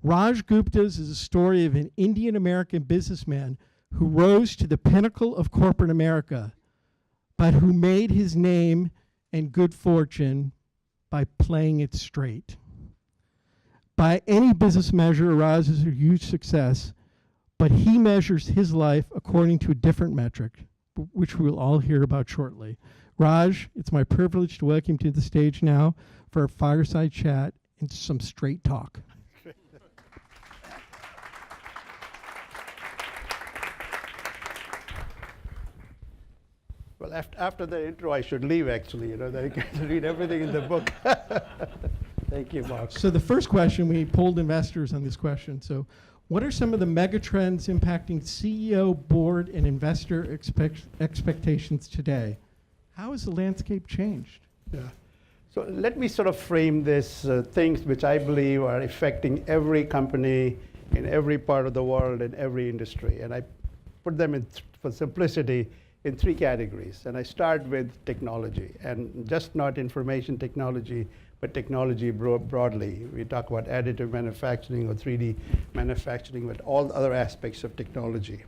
Raj Gupta's is a story of an Indian-American businessman who rose to the pinnacle of corporate America, but who made his name and good fortune by playing it straight. By any business measure, Raj is a huge success, but he measures his life according to a different metric, which we'll all hear about shortly. Raj, it's my privilege to welcome you to the stage now for a fireside chat and some straight talk. Well, after the intro, I should leave, actually. You know, I can read everything in the book. Thank you, Mark. So the first question, we polled investors on this question. So what are some of the mega trends impacting CEO, board, and investor expectations today? How has the landscape changed? Yeah. So let me sort of frame this things which I believe are affecting every company in every part of the world, in every industry. And I put them in, for simplicity, in three categories. And I start with technology, and just not information technology, but technology broadly. We talk about additive manufacturing or 3D manufacturing, but all the other aspects of technology.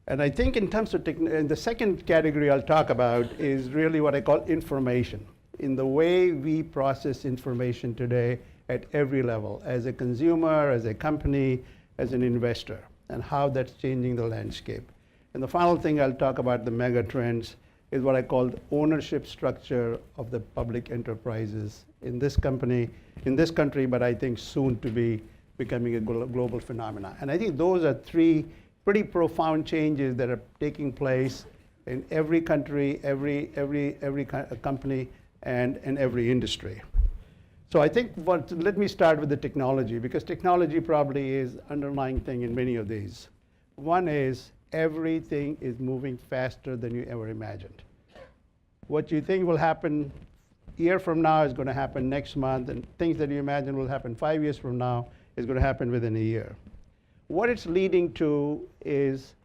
And I think in terms of and the second category I'll talk about is really what I call information. In the way we process information today at every level, as a consumer, as a company, as an investor, and how that's changing the landscape. And the final thing I'll talk about, the mega trends, is what I call the ownership structure of the public enterprises in this company, in this country, but I think soon to be becoming a global phenomenon. And I think those are three pretty profound changes that are taking place in every country, every company, and in every industry. So I think let me start with the technology, because technology probably is underlying thing in many of these. One is everything is moving faster than you ever imagined. What you think will happen a year from now is going to happen next month, and things that you imagine will happen 5 years from now is going to happen within a year. What it's leading to is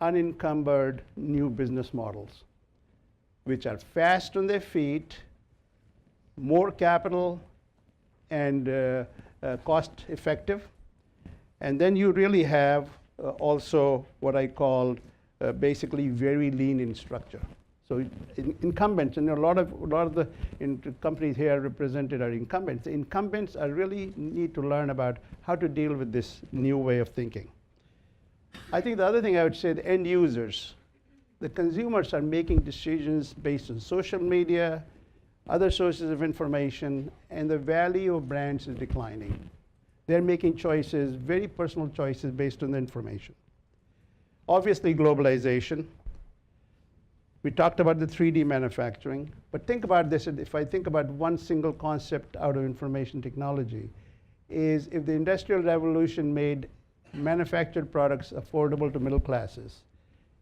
unencumbered new business models, which are fast on their feet, more capital, and cost effective. And then you really have also what I call basically very lean in structure. So incumbents, and a lot of the companies here represented are incumbents. The incumbents are really need to learn about how to deal with this new way of thinking. I think the other thing I would say, the end users, the consumers are making decisions based on social media, other sources of information, and the value of brands is declining. They're making choices, very personal choices based on the information. Obviously, globalization. We talked about the 3D manufacturing, but think about this, if I think about one single concept out of information technology, is if the Industrial Revolution made manufactured products affordable to middle classes,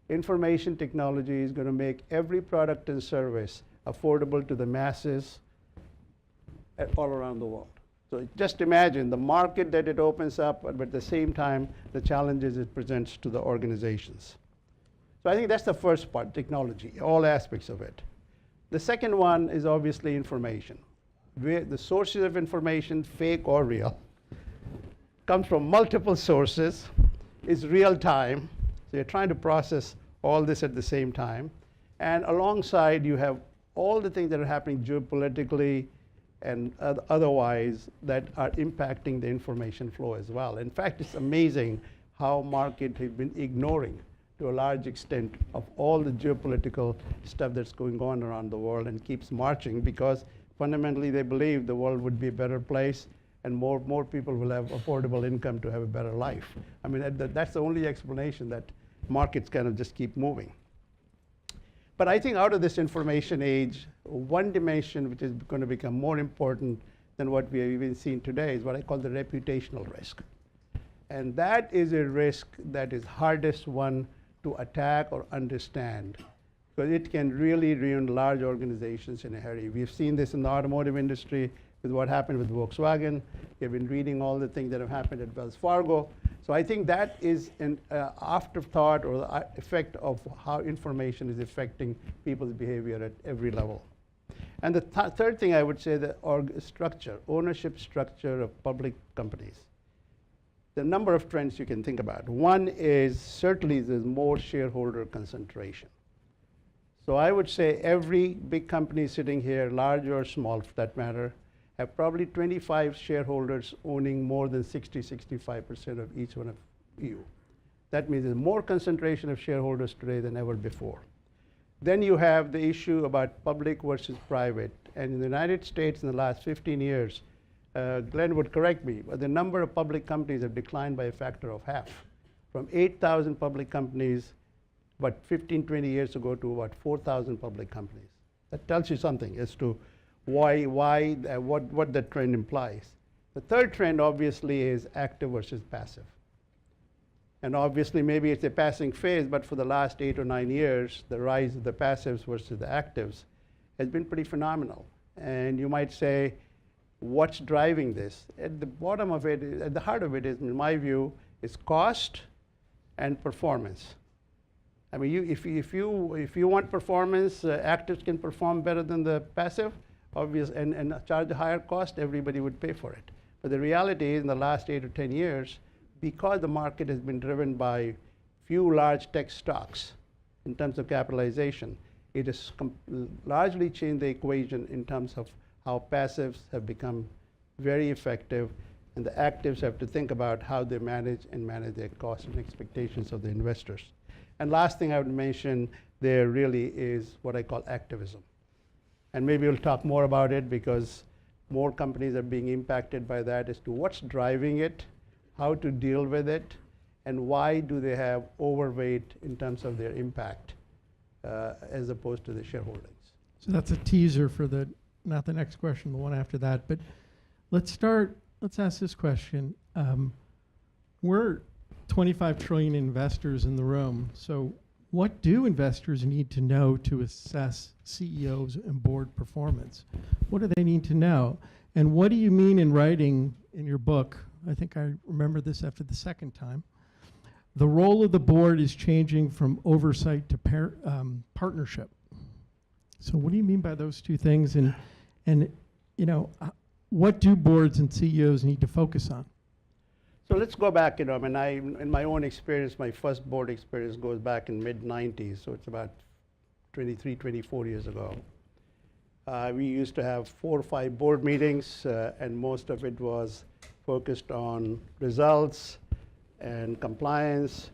information technology is going to make every product and service affordable to the masses all around the world. So just imagine the market that it opens up, but at the same time, the challenges it presents to the organizations. So I think that's the first part, technology, all aspects of it. The second one is obviously information. Where the sources of information, fake or real, comes from multiple sources, is real time. So you're trying to process all this at the same time. And alongside, you have all the things that are happening geopolitically and otherwise that are impacting the information flow as well. In fact, it's amazing how market has been ignoring to a large extent of all the geopolitical stuff that's going on around the world and keeps marching because fundamentally they believe the world would be a better place and more people will have affordable income to have a better life. I mean, that's the only explanation that markets kind of just keep moving. But I think out of this information age, one dimension which is going to become more important than what we have even seen today is what I call the reputational risk. And that is a risk that is hardest one to attack or understand, because it can really ruin large organizations in a hurry. We've seen this in the automotive industry with what happened with Volkswagen. You've been reading all the things that have happened at Wells Fargo. So I think that is an afterthought or the effect of how information is affecting people's behavior at every level. And the third thing I would say, the ownership structure of public companies. the number of trends you can think about. One is certainly there's more shareholder concentration. So I would say every big company sitting here, large or small for that matter, have probably 25 shareholders owning more than 60-65% of each one of you. That means there's more concentration of shareholders today than ever before. Then you have the issue about public versus private. And in the United States in the last 15 years, Glenn would correct me, but the number of public companies have declined by a factor of half, from 8,000 public companies about 15, 20 years ago to about 4,000 public companies. That tells you something as to what that trend implies. The third trend obviously is active versus passive. And obviously maybe it's a passing phase, but for the last 8 or 9 years, the rise of the passives versus the actives has been pretty phenomenal. And you might say, what's driving this? At the bottom of it, at the heart of it is, in my view, is cost and performance. I mean, if you want performance, actives can perform better than the passive, and charge a higher cost, everybody would pay for it. But the reality is, in the last 8 or 10 years, because the market has been driven by few large tech stocks in terms of capitalization, it has largely changed the equation in terms of how passives have become very effective, and the actives have to think about how they manage their costs and expectations of the investors. And last thing I would mention there really is what I call activism. And maybe we'll talk more about it because more companies are being impacted by that as to what's driving it, how to deal with it, and why do they have overweight in terms of their impact as opposed to the shareholdings. So that's a teaser for not the next question, the one after that. But let's ask this question. We're 25 trillion investors in the room. So what do investors need to know to assess CEOs and board performance? What do they need to know? And what do you mean in writing in your book? I think I remember this after the second time. The role of the board is changing from oversight to partnership. So what do you mean by those two things? And what do boards and CEOs need to focus on? So let's go back, in my own experience, my first board experience goes back in mid-90s, so it's about 23, 24 years ago. We used to have 4 or 5 board meetings, and most of it was focused on results and compliance,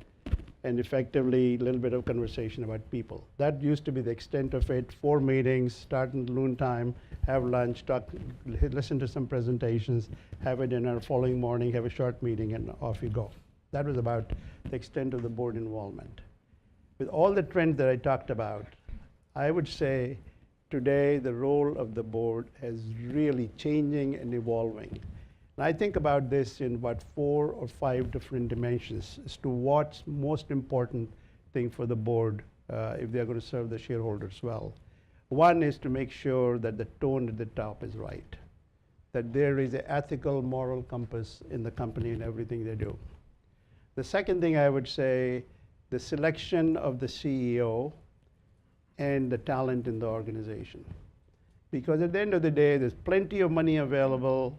and effectively a little bit of conversation about people. That used to be the extent of it. 4 meetings, start in noon time, have lunch, talk, listen to some presentations, have a dinner, following morning, have a short meeting, and off you go. That was about the extent of the board involvement. With all the trends that I talked about, I would say today the role of the board is really changing and evolving. And I think about this in about 4 or 5 different dimensions as to what's most important thing for the board if they're going to serve the shareholders well. One is to make sure that the tone at the top is right, that there is an ethical, moral compass in the company and everything they do. The second thing I would say, the selection of the CEO and the talent in the organization. Because at the end of the day, there's plenty of money available.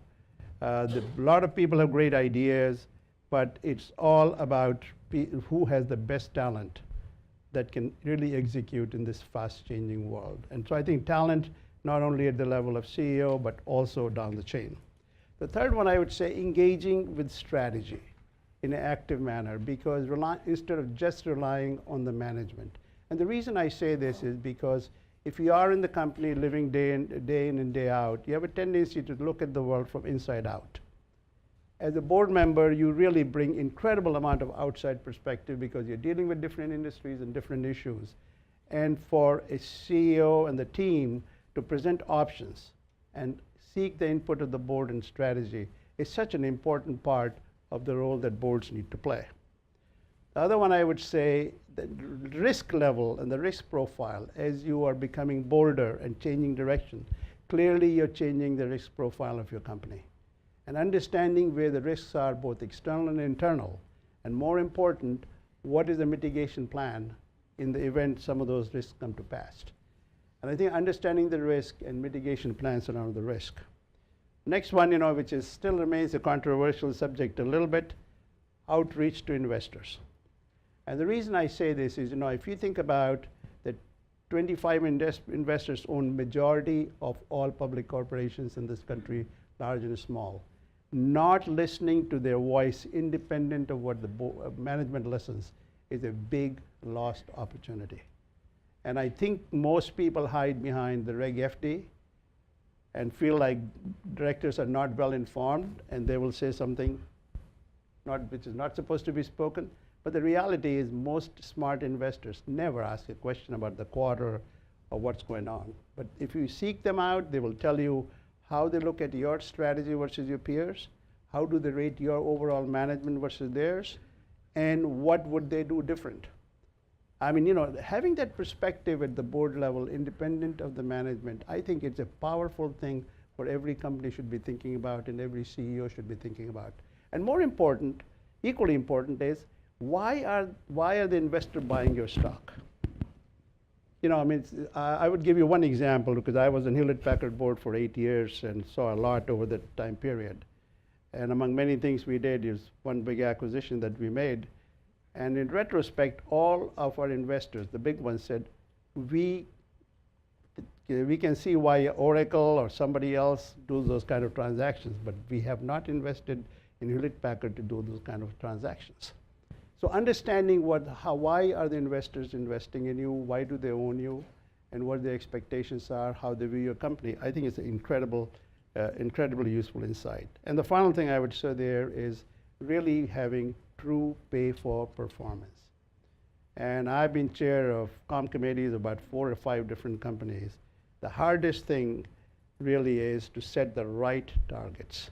A lot of people have great ideas, but it's all about who has the best talent that can really execute in this fast-changing world. And so I think talent, not only at the level of CEO, but also down the chain. The third one, I would say, engaging with strategy in an active manner, because instead of just relying on the management. And the reason I say this is because if you are in the company living day in and day out, you have a tendency to look at the world from inside out. As a board member, you really bring incredible amount of outside perspective because you're dealing with different industries and different issues. And for a CEO and the team to present options and seek the input of the board and strategy is such an important part of the role that boards need to play. The other one I would say, the risk level and the risk profile, as you are becoming bolder and changing direction, clearly you're changing the risk profile of your company. And understanding where the risks are, both external and internal, and more important, what is the mitigation plan in the event some of those risks come to pass. And I think understanding the risk and mitigation plans around the risk. Next one, which is still remains a controversial subject a little bit, outreach to investors. And the reason I say this is, if you think about that 25 investors own majority of all public corporations in this country, large and small, not listening to their voice independent of what the management listens is a big lost opportunity. And I think most people hide behind the Reg FD and feel like directors are not well informed and they will say something which is not supposed to be spoken. But the reality is most smart investors never ask a question about the quarter or what's going on. But if you seek them out, they will tell you how they look at your strategy versus your peers, how do they rate your overall management versus theirs, and what would they do different. I mean, having that perspective at the board level, independent of the management, I think it's a powerful thing for every company should be thinking about and every CEO should be thinking about. And more important, equally important is, why are the investor buying your stock? I would give you one example because I was in Hewlett-Packard board for 8 years and saw a lot over that time period. And among many things we did is one big acquisition that we made. And in retrospect, all of our investors, the big ones, said, we can see why Oracle or somebody else does those kind of transactions, but we have not invested in Hewlett-Packard to do those kind of transactions. So understanding why are the investors investing in you, why do they own you, and what their expectations are, how they view your company, I think it's an incredibly useful insight. And the final thing I would say there is really having true pay for performance. And I've been chair of comp committees about 4 or 5 different companies. The hardest thing really is to set the right targets.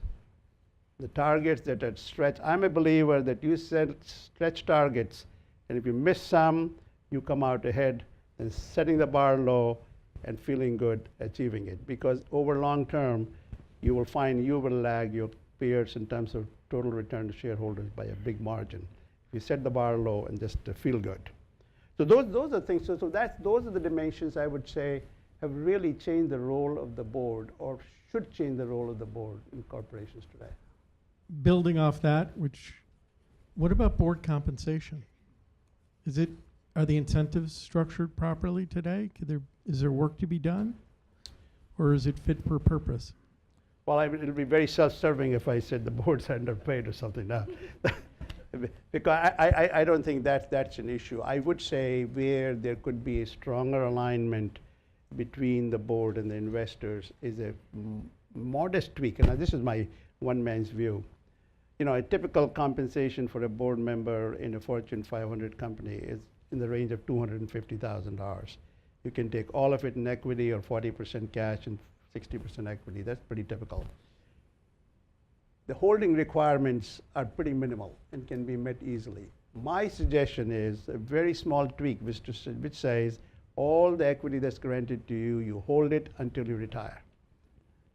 The targets that are stretched. I'm a believer that you set stretch targets, and if you miss some, you come out ahead, and setting the bar low and feeling good achieving it. Because over long term, you will find you will lag your peers in terms of total return to shareholders by a big margin. If you set the bar low and just feel good. So those are things. So those are the dimensions I would say have really changed the role of the board, or should change the role of the board in corporations today. Building off that, what about board compensation? Are the incentives structured properly today? Is there work to be done? Or is it fit for purpose? Well, it'll be very self-serving if I said the board's underpaid or something now. Because I don't think that's an issue. I would say where there could be a stronger alignment between the board and the investors is a modest tweak. And this is my one man's view. A typical compensation for a board member in a Fortune 500 company is in the range of $250,000. You can take all of it in equity or 40% cash and 60% equity. That's pretty typical. The holding requirements are pretty minimal and can be met easily. My suggestion is a very small tweak which says all the equity that's granted to you, you hold it until you retire.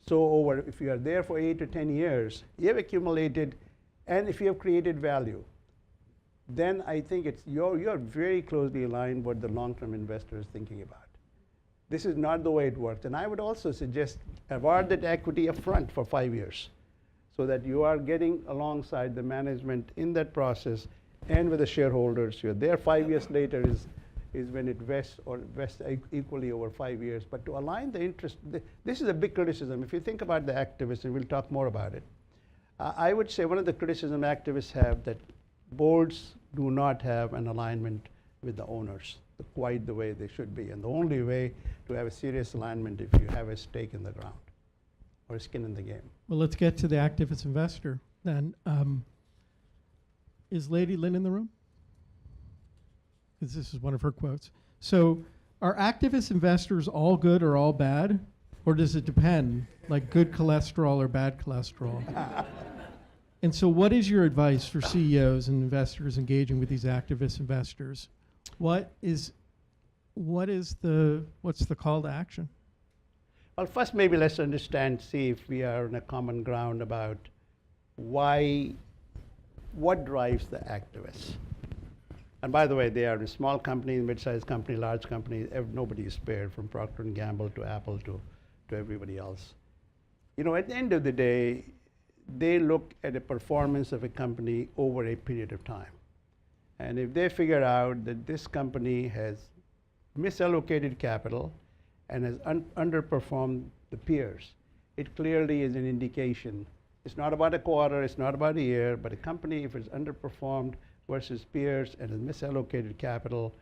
So if you are there for 8 to 10 years, you have accumulated, and if you have created value, then I think you're very closely aligned what the long-term investor is thinking about. This is not the way it works. And I would also suggest award that equity up front for 5 years so that you are getting alongside the management in that process and with the shareholders. You're there 5 years later is when it vests equally over 5 years. But to align the interest, this is a big criticism. If you think about the activists, and we'll talk more about it, I would say one of the criticism activists have that boards do not have an alignment with the owners quite the way they should be. And the only way to have a serious alignment if you have a stake in the ground or skin in the game. Well, let's get to the activist investor then. Is Lady Lynn in the room? Because this is one of her quotes. So are activist investors all good or all bad? Or does it depend, like good cholesterol or bad cholesterol? And so what is your advice for CEOs and investors engaging with these activist investors? What's the call to action? Well, first maybe let's see if we are on a common ground about what drives the activists. And by the way, they are a small company, mid-sized company, large company. Nobody is spared, from Procter & Gamble to Apple to everybody else. At the end of the day, they look at the performance of a company over a period of time. And if they figure out that this company has misallocated capital and has underperformed the peers, it clearly is an indication. It's not about a quarter, it's not about a year, but a company, if it's underperformed versus peers and has misallocated capital,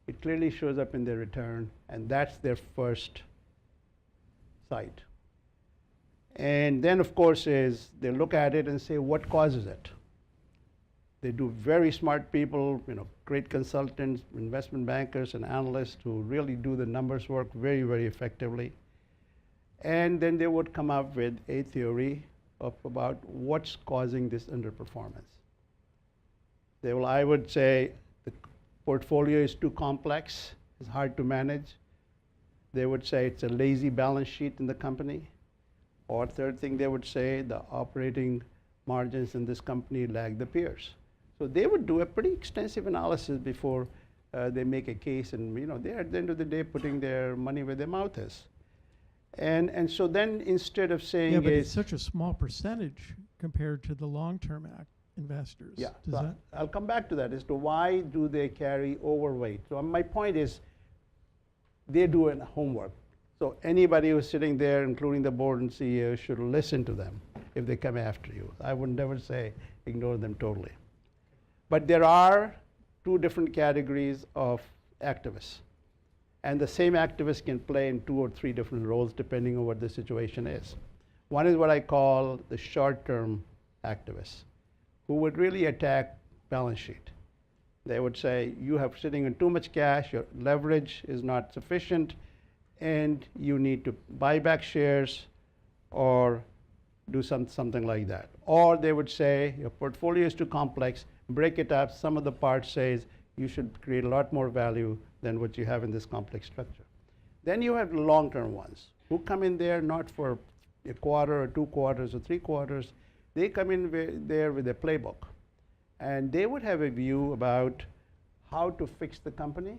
it clearly shows up in their return, and that's their first sight. And then, of course, is they look at it and say, what causes it? They do very smart people, great consultants, investment bankers, and analysts who really do the numbers work very, very effectively. And then they would come up with a theory of about what's causing this underperformance. I would say the portfolio is too complex, it's hard to manage. They would say it's a lazy balance sheet in the company. Or third thing they would say, the operating margins in this company lag the peers. So they would do a pretty extensive analysis before they make a case, and they're at the end of the day putting their money where their mouth is. And so then instead of saying yeah, but it's such a small percentage compared to the long-term investors. Yeah, so I'll come back to that as to why do they carry overweight. So my point is they do homework. So anybody who's sitting there, including the board and CEO, should listen to them if they come after you. I would never say ignore them totally. But there are two different categories of activists. And the same activist can play in 2 or 3 different roles depending on what the situation is. One is what I call the short-term activists, who would really attack balance sheet. They would say, you have sitting on too much cash, your leverage is not sufficient, and you need to buy back shares or do something like that. Or they would say, your portfolio is too complex, break it up, some of the parts says you should create a lot more value than what you have in this complex structure. Then you have the long-term ones who come in there not for a quarter or 2 quarters or 3 quarters. They come in there with a playbook. And they would have a view about how to fix the company,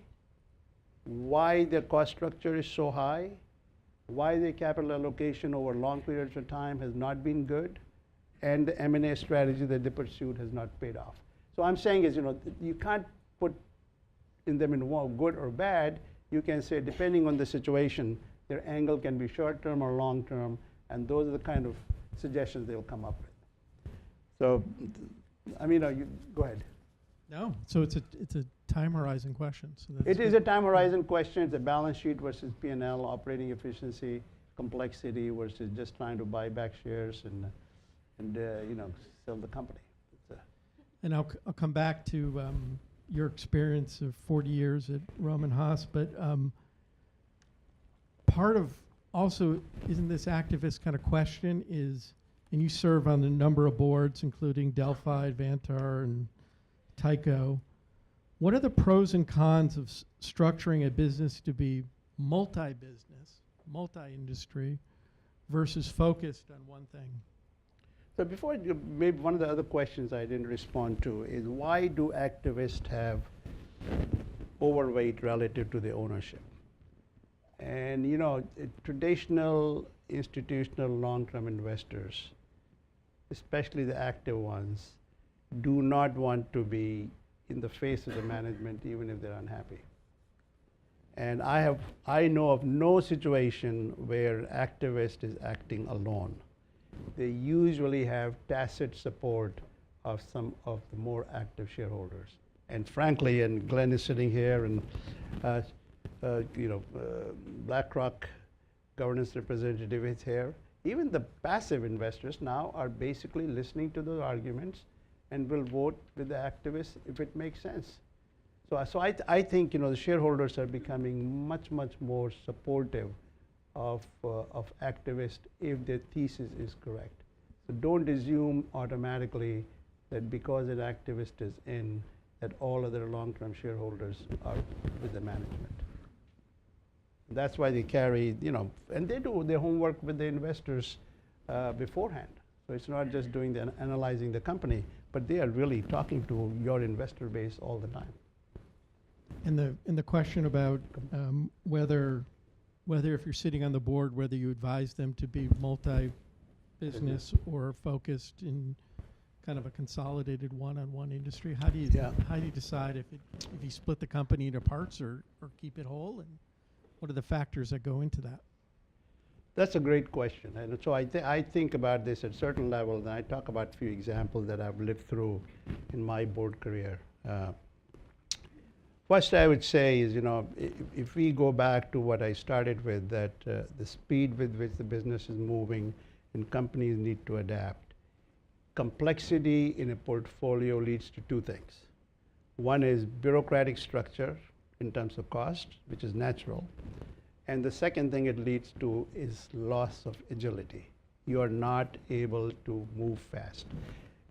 why their cost structure is so high, why their capital allocation over long periods of time has not been good, and the M&A strategy that they pursued has not paid off. So I'm saying is, you can't put in them in good or bad. You can say, depending on the situation, their angle can be short-term or long-term, and those are the kind of suggestions they'll come up with. So, you go ahead. No, so it's a time horizon question. So it is a time horizon question. It's a balance sheet versus P&L, operating efficiency, complexity versus just trying to buy back shares and sell the company. And I'll come back to your experience of 40 years at Rohm and Haas, but part of also, isn't this activist kind of question is, and you serve on a number of boards, including Delphi, Vantar, and Tyco. What are the pros and cons of structuring a business to be multi-business, multi-industry, versus focused on one thing? So before maybe one of the other questions I didn't respond to is, why do activists have overweight relative to the ownership? And traditional institutional long-term investors, especially the active ones, do not want to be in the face of the management even if they're unhappy. And I know of no situation where activist is acting alone. They usually have tacit support of some of the more active shareholders. And frankly, and Glenn is sitting here, and BlackRock governance representative is here. Even the passive investors now are basically listening to the arguments and will vote with the activists if it makes sense. So I think the shareholders are becoming much more supportive of activists if their thesis is correct. So don't assume automatically that because an activist is in, that all other long-term shareholders are with the management. That's why they carry, and they do their homework with the investors beforehand. So it's not just analyzing the company, but they are really talking to your investor base all the time. And the question about whether if you're sitting on the board, whether you advise them to be business or focused in kind of a consolidated one-on-one industry? How do you decide if you split the company into parts or keep it whole, and what are the factors that go into that? That's a great question. And so I think about this at certain levels, and I talk about a few examples that I've lived through in my board career. First, I would say is, if we go back to what I started with, that the speed with which the business is moving and companies need to adapt, complexity in a portfolio leads to two things. One is bureaucratic structure in terms of cost, which is natural. And the second thing it leads to is loss of agility. You are not able to move fast.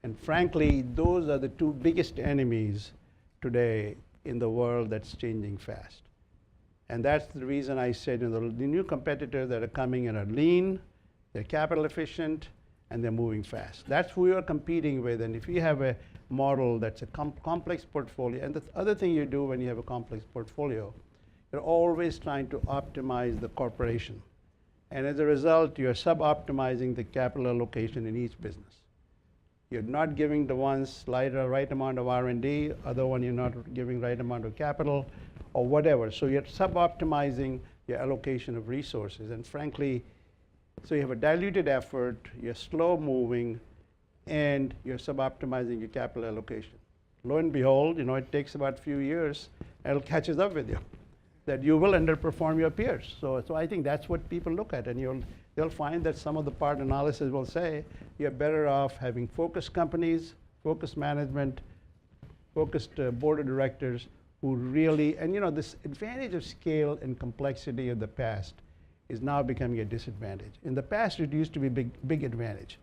And frankly, those are the two biggest enemies today in the world that's changing fast. And that's the reason I said, the new competitors that are coming in are lean, they're capital efficient, and they're moving fast. That's who you're competing with. And if you have a model that's a complex portfolio, and the other thing you do when you have a complex portfolio, you're always trying to optimize the corporation. And as a result, you're sub-optimizing the capital allocation in each business. You're not giving the ones right amount of R&D, other one you're not giving right amount of capital, or whatever. So you're sub-optimizing your allocation of resources. And frankly, so you have a diluted effort, you're slow moving, and you're sub-optimizing your capital allocation. Lo and behold, it takes about a few years, and it catches up with you, that you will underperform your peers. So I think that's what people look at, and they'll find that some of the part analysis will say you're better off having focused companies, focused management, focused board of directors who really, and this advantage of scale and complexity of the past is now becoming a disadvantage. In the past, it used to be big advantage.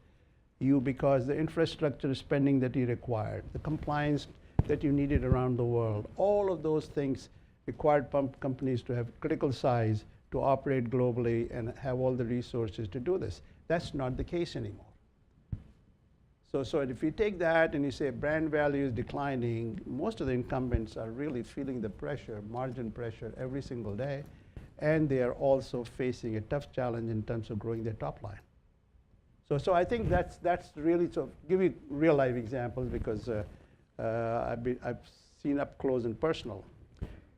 Because the infrastructure spending that you required, the compliance that you needed around the world, all of those things required companies to have critical size to operate globally and have all the resources to do this. That's not the case anymore. So if you take that and you say brand value is declining, most of the incumbents are really feeling the pressure, margin pressure every single day, and they are also facing a tough challenge in terms of growing their top line. So I think that's really, so give you real life examples because I've seen up close and personal.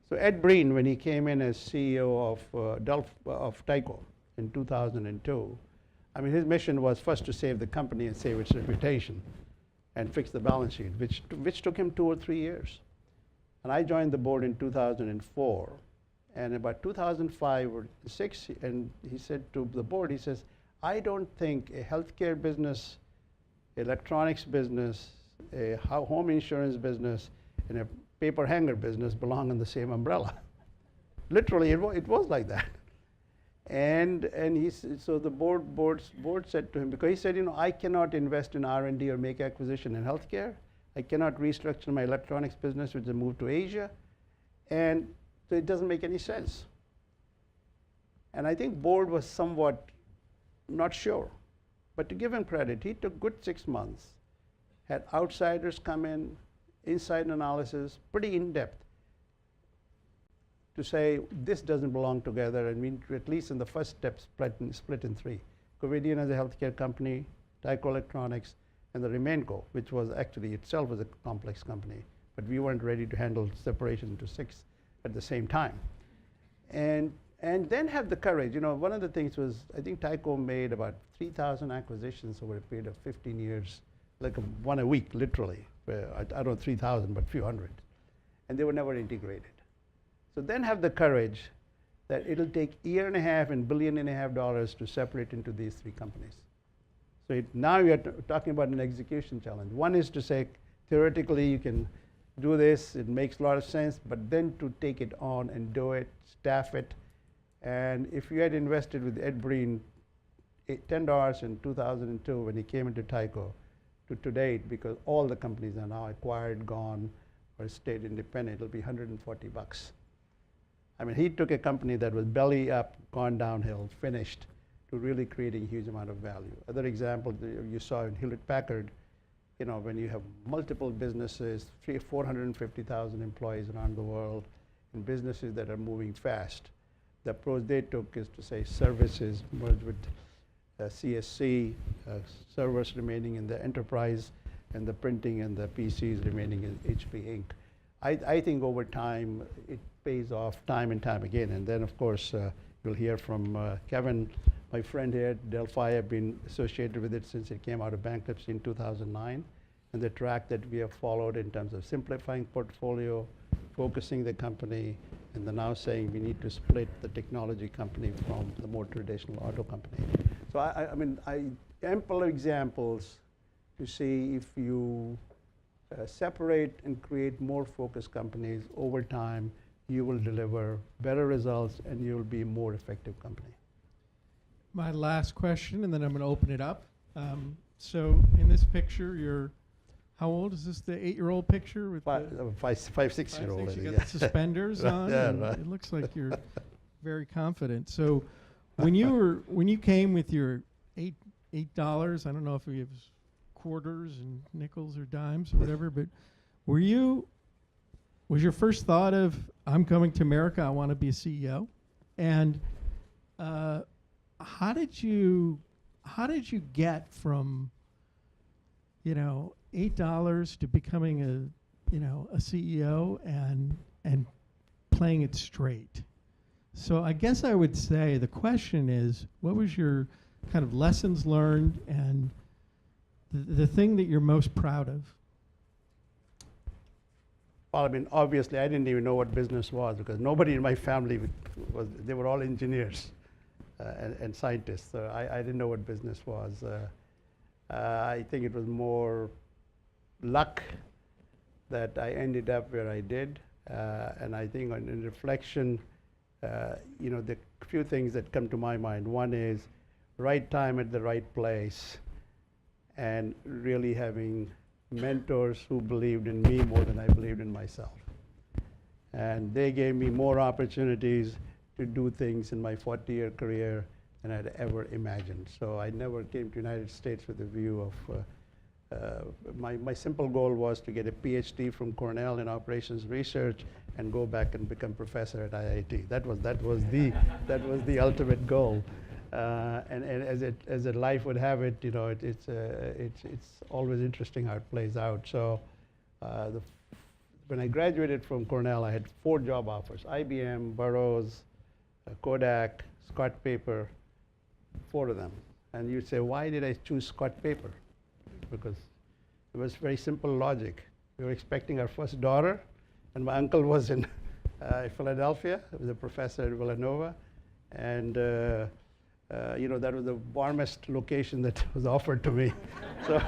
So Ed Breen, when he came in as CEO of Tyco in 2002, his mission was first to save the company and save its reputation and fix the balance sheet, which took him 2 or 3 years. And I joined the board in 2004. And about 2005 or 6, and he said to the board, he says, I don't think a healthcare business, electronics business, a home insurance business, and a paper hanger business belong in the same umbrella. Literally, it was like that. And so the board said to him, because he said, I cannot invest in R&D or make acquisition in healthcare. I cannot restructure my electronics business, which I moved to Asia. And so it doesn't make any sense. And I think board was somewhat not sure. But to give him credit, he took good 6 months, had outsiders come in, inside analysis, pretty in-depth, to say this doesn't belong together, and we, at least in the first step, split in 3. Covidien as a healthcare company, Tyco Electronics, and the RemainCo, which was actually itself was a complex company, but we weren't ready to handle separation into 6 at the same time. And then have the courage. One of the things was, I think Tyco made about 3,000 acquisitions over a period of 15 years, like one a week, literally. I don't know 3,000, but a few hundred. And they were never integrated. So then have the courage that it'll take $1.5 years and $1.5 billion to separate into these 3 companies. So now you're talking about an execution challenge. One is to say, theoretically, you can do this, it makes a lot of sense, but then to take it on and do it, staff it. And if you had invested with Ed Breen $10 in 2002 when he came into Tyco to date, because all the companies are now acquired, gone, or stayed independent, it'll be $140. He took a company that was belly up, gone downhill, finished, to really creating a huge amount of value. Other example you saw in Hewlett-Packard, when you have multiple businesses, 450,000 employees around the world, in businesses that are moving fast, the approach they took is to say services merged with CSC servers remaining in the enterprise, and the printing and the PCs remaining in HP Inc. I think over time it pays off time and time again. And then, of course, you'll hear from Kevin, my friend here at Delphi. I've been associated with it since it came out of bankruptcy in 2009. And the track that we have followed in terms of simplifying portfolio, focusing the company, and then now saying we need to split the technology company from the more traditional auto company. So I mean, ample examples to see if you separate and create more focused companies over time, you will deliver better results and you will be a more effective company. My last question, and then I'm going to open it up. So in this picture, you're, how old is this? The 8-year-old picture with Five, 6-year-old. You got the suspenders on. Yeah, and right. It looks like you're very confident. So when you came with your $8, I don't know if it was quarters and nickels or dimes or whatever, but was your first thought of, I'm coming to America, I want to be a CEO? And how did you get from, $8 to becoming a CEO and playing it straight? So I guess I would say the question is, what was your kind of lessons learned and the thing that you're most proud of? Well, I mean, obviously, I didn't even know what business was because nobody in my family they were all engineers and scientists. So I didn't know what business was. I think it was more luck that I ended up where I did. And I think in reflection, the few things that come to my mind. One is right time at the right place and really having mentors who believed in me more than I believed in myself. And they gave me more opportunities to do things in my 40-year career than I'd ever imagined. So I never came to the United States with a view of, my simple goal was to get a PhD from Cornell in operations research and go back and become professor at IIT. That was the ultimate goal. And as it life would have it, it's always interesting how it plays out. So when I graduated from Cornell, I had 4 job offers: IBM, Burroughs, Kodak, Scott Paper, 4 of them. And you'd say, why did I choose Scott Paper? Because it was very simple logic. We were expecting our first daughter, and my uncle was in Philadelphia. He was a professor at Villanova. And that was the warmest location that was offered to me. so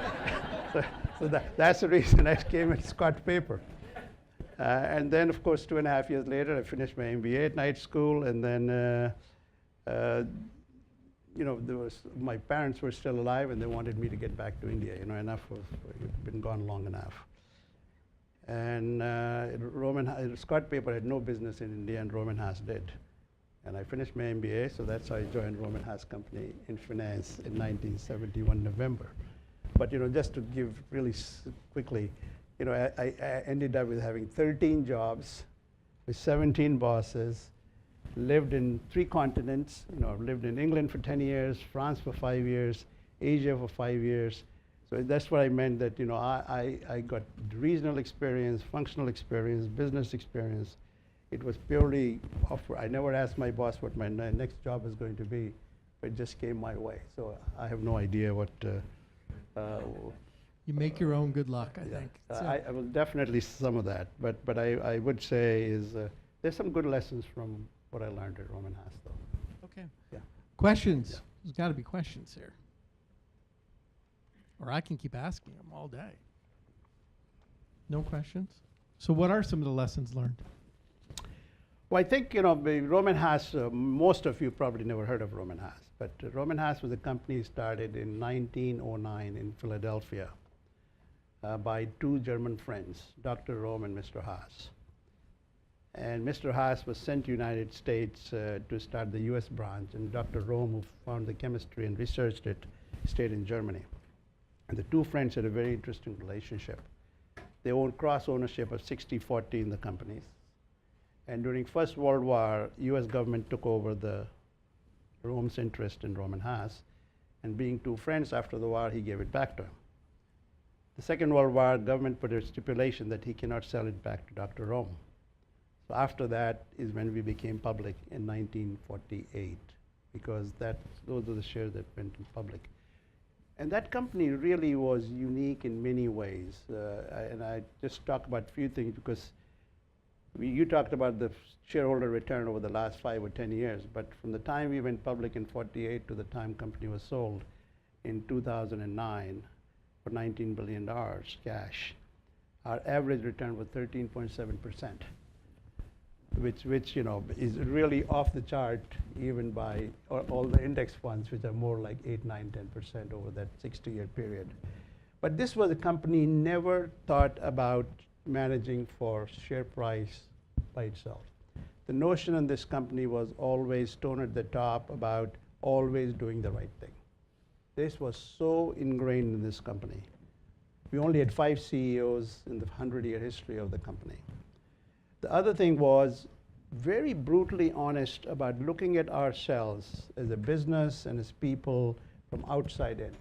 that's the reason I came at Scott Paper. And then, of course, 2.5 years later, I finished my MBA at night school. And then, my parents were still alive, and they wanted me to get back to India. We'd been gone long enough. And Scott Paper had no business in India, and Rohm and Haas did. And I finished my MBA, so that's how I joined Rohm and Haas Company in finance in 1971 November. But just to give really quickly, I ended up with having 13 jobs with 17 bosses, lived in 3 continents. Lived in England for 10 years, France for 5 years, Asia for 5 years. So that's what I meant, that I got regional experience, functional experience, business experience. It was purely I never asked my boss what my next job was going to be, but it just came my way. So I have no idea what. You make your own good luck, I think. I will definitely some of that, but I would say is there's some good lessons from what I learned at Rohm and Haas, though. Okay. Yeah. Questions? Yeah. There's got to be questions here. Or I can keep asking them all day. No questions? So what are some of the lessons learned? Well, I think, Rohm and Haas, most of you probably never heard of Rohm and Haas, but Rohm and Haas was a company started in 1909 in Philadelphia by 2 German friends, Dr. Rohm and Mr. Haas. And Mr. Haas was sent to the United States to start the US branch, and Dr. Rohm, who found the chemistry and researched it, stayed in Germany. And the 2 friends had a very interesting relationship. They owned cross-ownership of 60-40 in the companies. And during First World War, US government took over the Rohm's interest in Rohm and Haas. And being two friends after the war, he gave it back to him. The Second World War, government put a stipulation that he cannot sell it back to Dr. Rohm. So after that is when we became public in 1948, because those are the shares that went in public. And that company really was unique in many ways. And I just talk about a few things because you talked about the shareholder return over the last 5 or 10 years, but from the time we went public in 48 to the time company was sold in 2009 for $19 billion cash, our average return was 13.7%, which is really off the chart even by all the index funds, which are more like 8, 9, 10% over that 60-year period. But this was a company never thought about managing for share price by itself. The notion in this company was always stone at the top about always doing the right thing. This was so ingrained in this company. We only had 5 CEOs in the 100-year history of the company. The other thing was very brutally honest about looking at ourselves as a business and as people from outside in.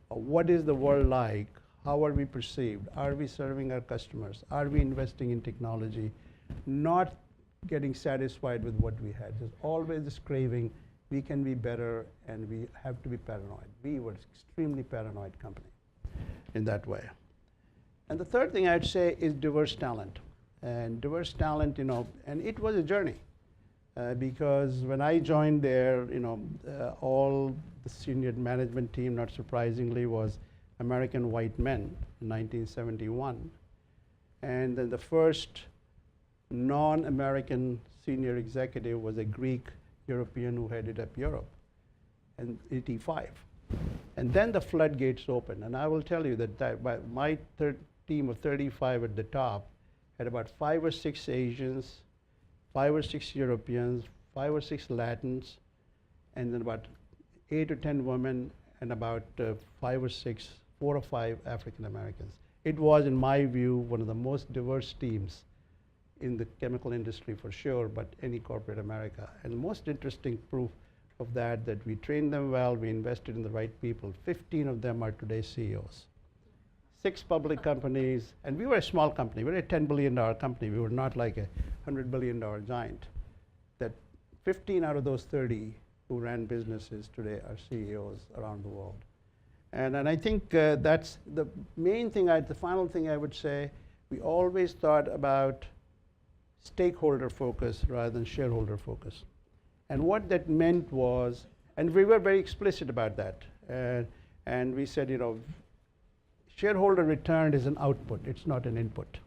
What is the world like? How are we perceived? Are we serving our customers? Are we investing in technology? Not getting satisfied with what we had. There's always this craving, we can be better, and we have to be paranoid. We were an extremely paranoid company in that way. And the third thing I'd say is diverse talent. And diverse talent, and it was a journey. Because when I joined there, all the senior management team, not surprisingly, was American white men in 1971. And then the first non-American senior executive was a Greek European who headed up Europe in 85. And then the floodgates opened. And I will tell you that my team of 35 at the top had about 5 or 6 Asians, 5 or 6 Europeans, 5 or 6 Latins, and then about 8 or 10 women, and about 4 or 5 African Americans. It was, in my view, one of the most diverse teams in the chemical industry for sure, but any corporate America. And the most interesting proof of that we trained them well, we invested in the right people. 15 of them are today CEOs. 6 public companies, and we were a small company. We were a $10 billion company. We were not like a $100 billion giant. That 15 out of those 30 who ran businesses today are CEOs around the world. And I think that's the main thing, the final thing I would say, we always thought about stakeholder focus rather than shareholder focus. And what that meant was, and we were very explicit about that, and we said, shareholder return is an output, it's not an input.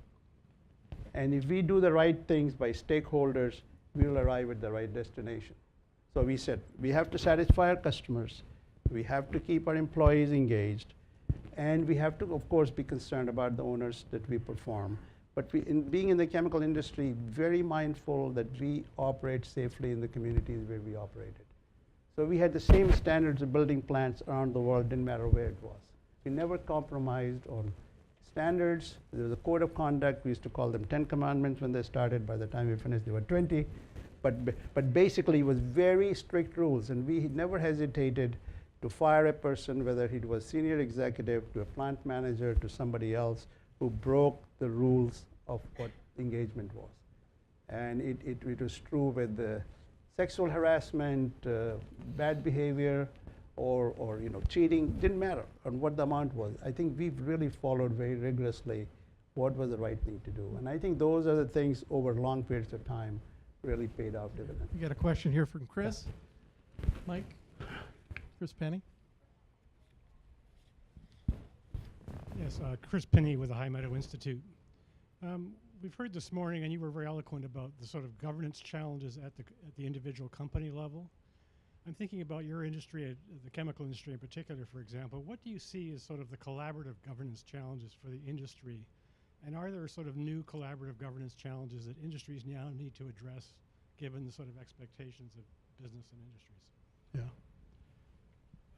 And if we do the right things by stakeholders, we will arrive at the right destination. So we said, we have to satisfy our customers, we have to keep our employees engaged, and we have to, of course, be concerned about the owners that we perform. But being in the chemical industry, very mindful that we operate safely in the communities where we operated. So we had the same standards of building plants around the world, didn't matter where it was. We never compromised on standards. There was a code of conduct. We used to call them 10 commandments when they started. By the time we finished, there were 20. But basically, it was very strict rules, and we never hesitated to fire a person, whether he was senior executive, to a plant manager, to somebody else who broke the rules of what engagement was. And it was true with the sexual harassment, bad behavior, or cheating, didn't matter on what the amount was. I think we've really followed very rigorously what was the right thing to do. And I think those are the things over long periods of time really paid off dividends. We got a question here from Chris. Yeah. Mike? Chris Penny? Yes, Chris Penny with the High Meadow Institute. We've heard this morning, and you were very eloquent about the sort of governance challenges at the individual company level. I'm thinking about your industry, the chemical industry in particular, for example. What do you see as sort of the collaborative governance challenges for the industry? And are there sort of new collaborative governance challenges that industries now need to address, given the sort of expectations of business and industries? Yeah.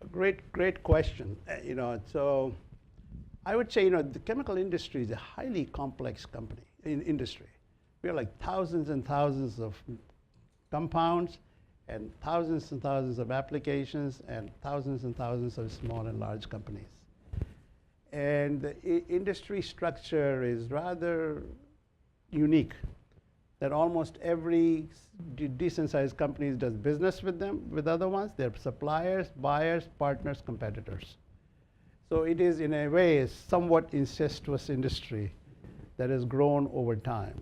A great question. So I would say, the chemical industry is a highly complex industry. We have like thousands and thousands of compounds, and thousands of applications and thousands of small and large companies. And the industry structure is rather unique, that almost every decent sized company does business with them, with other ones. They're suppliers, buyers, partners, competitors. So it is, in a way, a somewhat incestuous industry that has grown over time.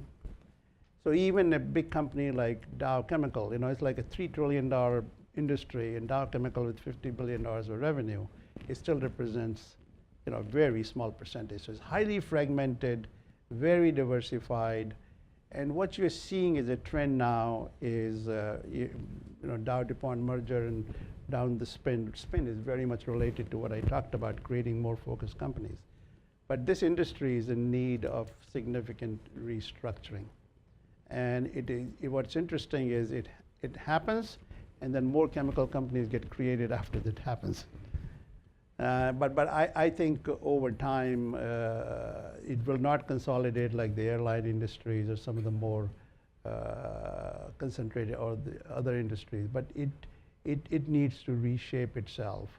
So even a big company like Dow Chemical, it's like a $3 trillion industry, and Dow Chemical with $50 billion of revenue, it still represents a very small percentage. So it's highly fragmented, very diversified, and what you're seeing is a trend now is Dow DuPont merger and down the spin. Spin is very much related to what I talked about, creating more focused companies. But this industry is in need of significant restructuring. And what's interesting is it happens, and then more chemical companies get created after that happens. But I think over time, it will not consolidate like the airline industries or some of the more concentrated or the other industries. But it needs to reshape itself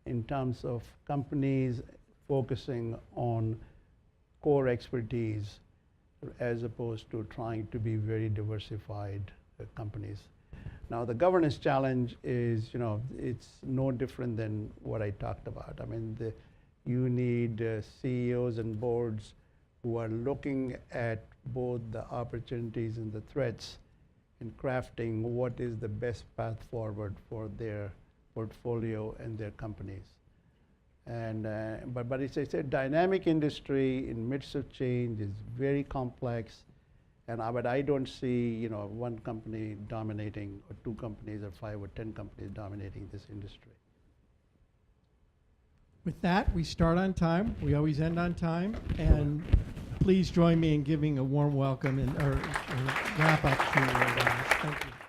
in terms of companies focusing on core expertise as opposed to trying to be very diversified companies. Now, the governance challenge is, it's no different than what I talked about. I mean, you need CEOs and boards who are looking at both the opportunities and the threats and crafting what is the best path forward for their portfolio and their companies. And but it's a dynamic industry in midst of change. It's very complex. But I don't see, one company dominating, or two companies, or 5 or 10 companies dominating this industry. With that, we start on time. We always end on time. And please join me in giving a warm welcome or wrap up to Thank you.